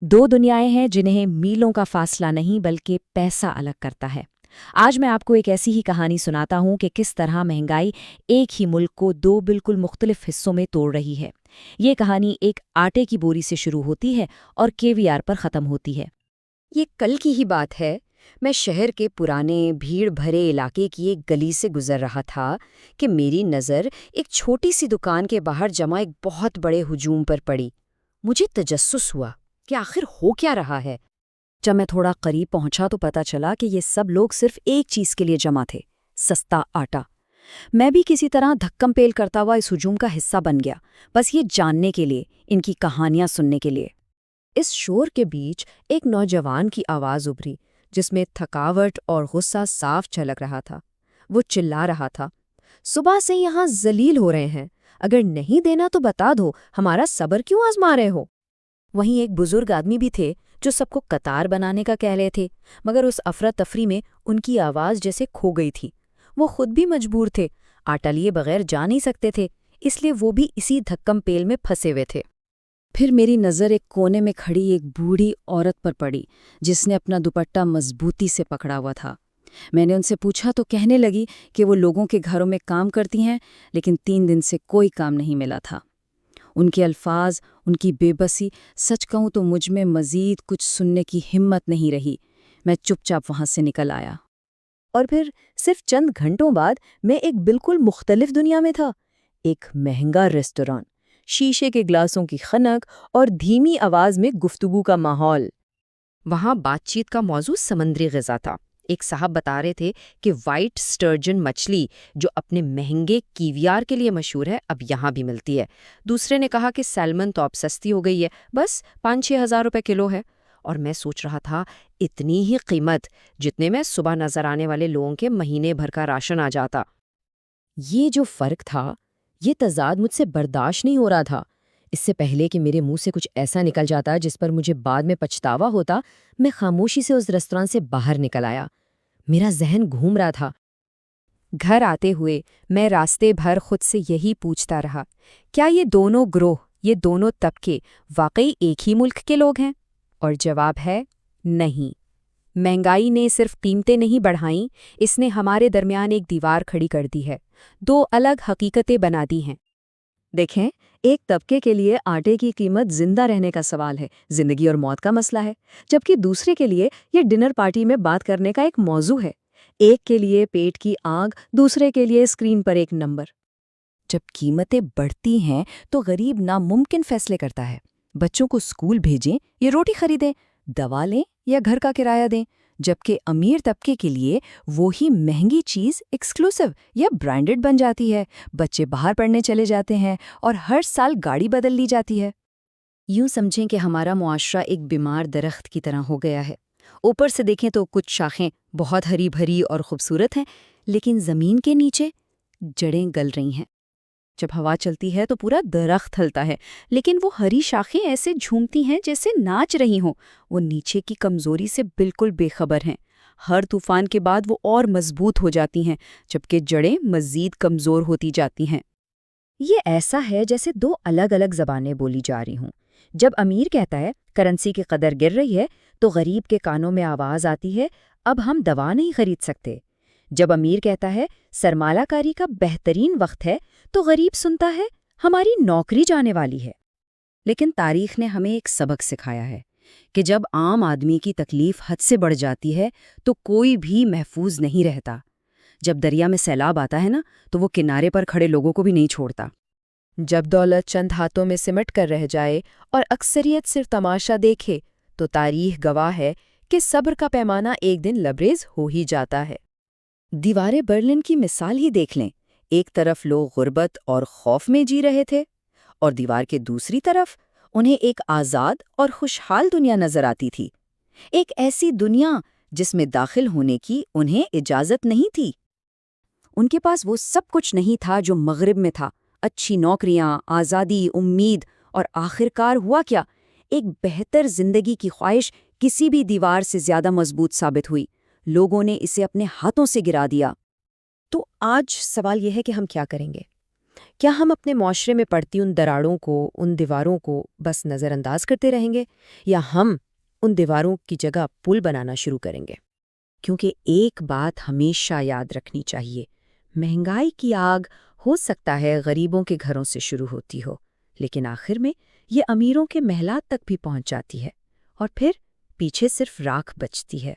दो दुनियाएं हैं जिन्हें मीलों का फासला नहीं बल्कि पैसा अलग करता है। आज मैं आपको एक ऐसी ही कहानी सुनाता हूं कि किस तरह महंगाई एक ही मुल्क को दो बिल्कुल मुख्तलिफ हिस्सों में तोड़ रही है। ये कहानी एक आटे की बोरी से शुरू होती है और केवीआर पर ख़त्म होती है। ये कल की ही बात है। मैं शहर के पुराने भीड़ भरे इलाके की एक गली से गुजर रहा था कि मेरी नज़र एक छोटी सी दुकान के बाहर जमा एक बहुत बड़े हुजूम पर पड़ी। मुझे तजस्सुस हुआ कि आखिर हो क्या रहा है। जब मैं थोड़ा करीब पहुंचा तो पता चला कि ये सब लोग सिर्फ एक चीज़ के लिए जमा थे, सस्ता आटा। मैं भी किसी तरह धक्कम पेल करता हुआ इस हुजूम का हिस्सा बन गया, बस ये जानने के लिए, इनकी कहानियां सुनने के लिए। इस शोर के बीच एक नौजवान की आवाज़ उभरी, जिसमें थकावट और गुस्सा साफ झलक रहा था। वो चिल्ला रहा था, सुबह से यहाँ जलील हो रहे हैं, अगर नहीं देना तो बता दो, हमारा सब्र क्यों आजमा रहे हो। वहीं एक बुजुर्ग आदमी भी थे जो सबको कतार बनाने का कह रहे थे, मगर उस अफरा तफरी में उनकी आवाज़ जैसे खो गई थी। वो खुद भी मजबूर थे, आटा लिए बगैर जा नहीं सकते थे, इसलिए वो भी इसी धक्कम पेल में फंसे हुए थे। फिर मेरी नज़र एक कोने में खड़ी एक बूढ़ी औरत पर पड़ी, जिसने अपना दुपट्टा मजबूती से पकड़ा हुआ था। मैंने उनसे पूछा तो कहने लगी कि वो लोगों के घरों में काम करती हैं, लेकिन 3 दिन से कोई काम नहीं मिला था। उनके अल्फाज, उनकी बेबसी, सच कहूँ तो मुझ में मज़ीद कुछ सुनने की हिम्मत नहीं रही। मैं चुपचाप वहाँ से निकल आया। और फिर सिर्फ चंद घंटों बाद मैं एक बिल्कुल मुख्तलिफ दुनिया में था। एक महंगा रेस्टोरेंट, शीशे के ग्लासों की खनक और धीमी आवाज़ में गुफ्तगू का माहौल। वहाँ बातचीत का मौजू समंदरी ग़िज़ा था। एक साहब बता रहे थे कि वाइट स्टर्जन मछली, जो अपने महंगे कीवियार के लिए मशहूर है, अब यहाँ भी मिलती है। दूसरे ने कहा कि सैल्मन तो अब सस्ती हो गई है, बस 5-6 हज़ार रुपये किलो है। और मैं सोच रहा था, इतनी ही कीमत जितने में सुबह नजर आने वाले लोगों के महीने भर का राशन आ जाता। ये जो फ़र्क था, ये तज़ाद मुझसे बर्दाश्त नहीं हो रहा था। इससे पहले कि मेरे मुंह से कुछ ऐसा निकल जाता जिस पर मुझे बाद में पछतावा होता, मैं खामोशी से उस रेस्तरां से बाहर निकल आया। मेरा जहन घूम रहा था। घर आते हुए मैं रास्ते भर खुद से यही पूछता रहा, क्या ये दोनों ग्रोह, ये दोनों तबके वाकई एक ही मुल्क के लोग हैं? और जवाब है नहीं। महंगाई ने सिर्फ कीमतें नहीं बढ़ाईं, इसने हमारे दरमियान एक दीवार खड़ी कर दी है, दो अलग हकीकतें बना दी हैं। देखें, एक तबके के लिए आटे की कीमत जिंदा रहने का सवाल है, जिंदगी और मौत का मसला है, जबकि दूसरे के लिए ये डिनर पार्टी में बात करने का एक मौजू है। एक के लिए पेट की आग, दूसरे के लिए स्क्रीन पर एक नंबर। जब कीमतें बढ़ती हैं तो गरीब नामुमकिन फैसले करता है। बच्चों को स्कूल भेजें या रोटी खरीदें, दवा लें या घर का किराया दें, जबकि अमीर तबके के लिए वही महंगी चीज़ एक्सक्लूसिव या ब्रांडेड बन जाती है। बच्चे बाहर पढ़ने चले जाते हैं और हर साल गाड़ी बदल ली जाती है। यूं समझें कि हमारा मुआशरा एक बीमार दरख्त की तरह हो गया है। ऊपर से देखें तो कुछ शाखें बहुत हरी भरी और खूबसूरत हैं, लेकिन ज़मीन के नीचे जड़ें गल रही हैं। जब हवा चलती है तो पूरा दरख्त हलता है, लेकिन वो हरी शाखें ऐसे झूमती हैं जैसे नाच रही हों। वो नीचे की कमज़ोरी से बिल्कुल बेखबर हैं। हर तूफान के बाद वो और मजबूत हो जाती हैं, जबकि जड़ें मज़ीद कमज़ोर होती जाती हैं। ये ऐसा है जैसे दो अलग अलग ज़बानें बोली जा रही हों। जब अमीर कहता है करेंसी की कदर गिर रही है, तो गरीब के कानों में आवाज़ आती है, अब हम दवा नहीं खरीद सकते। जब अमीर कहता है सरमालाकारी का बेहतरीन वक्त है, तो गरीब सुनता है हमारी नौकरी जाने वाली है। लेकिन तारीख ने हमें एक सबक सिखाया है कि जब आम आदमी की तकलीफ हद से बढ़ जाती है तो कोई भी महफूज नहीं रहता। जब दरिया में सैलाब आता है ना, तो वो किनारे पर खड़े लोगों को भी नहीं छोड़ता। जब दौलत चंद हाथों में सिमट कर रह जाए और अक्सरियत सिर्फ तमाशा देखे, तो तारीख गवाह है कि सब्र का पैमाना एक दिन लबरेज हो ही जाता है। दीवारें बर्लिन की मिसाल ही देख लें। एक तरफ लोग गुर्बत और खौफ में जी रहे थे, और दीवार के दूसरी तरफ उन्हें एक आज़ाद और खुशहाल दुनिया नजर आती थी। एक ऐसी दुनिया जिसमें दाखिल होने की उन्हें इजाज़त नहीं थी। उनके पास वो सब कुछ नहीं था जो मगरिब में था। अच्छी नौकरियां, आज़ादी, उम्मीद, और आखिरकार हुआ क्या? एक बेहतर जिंदगी की ख्वाहिश किसी भी दीवार से ज्यादा मजबूत साबित हुई। लोगों ने इसे अपने हाथों से गिरा दिया। तो आज सवाल यह है कि हम क्या करेंगे? کیا ہم اپنے معاشرے میں پڑتی ان دراڑوں کو، ان دیواروں کو بس نظر انداز کرتے رہیں گے، یا ہم ان دیواروں کی جگہ پل بنانا شروع کریں گے؟ کیونکہ ایک بات ہمیشہ یاد رکھنی چاہیے، مہنگائی کی آگ ہو سکتا ہے غریبوں کے گھروں سے شروع ہوتی ہو، لیکن آخر میں یہ امیروں کے محلات تک بھی پہنچ جاتی ہے، اور پھر پیچھے صرف راکھ بچتی ہے۔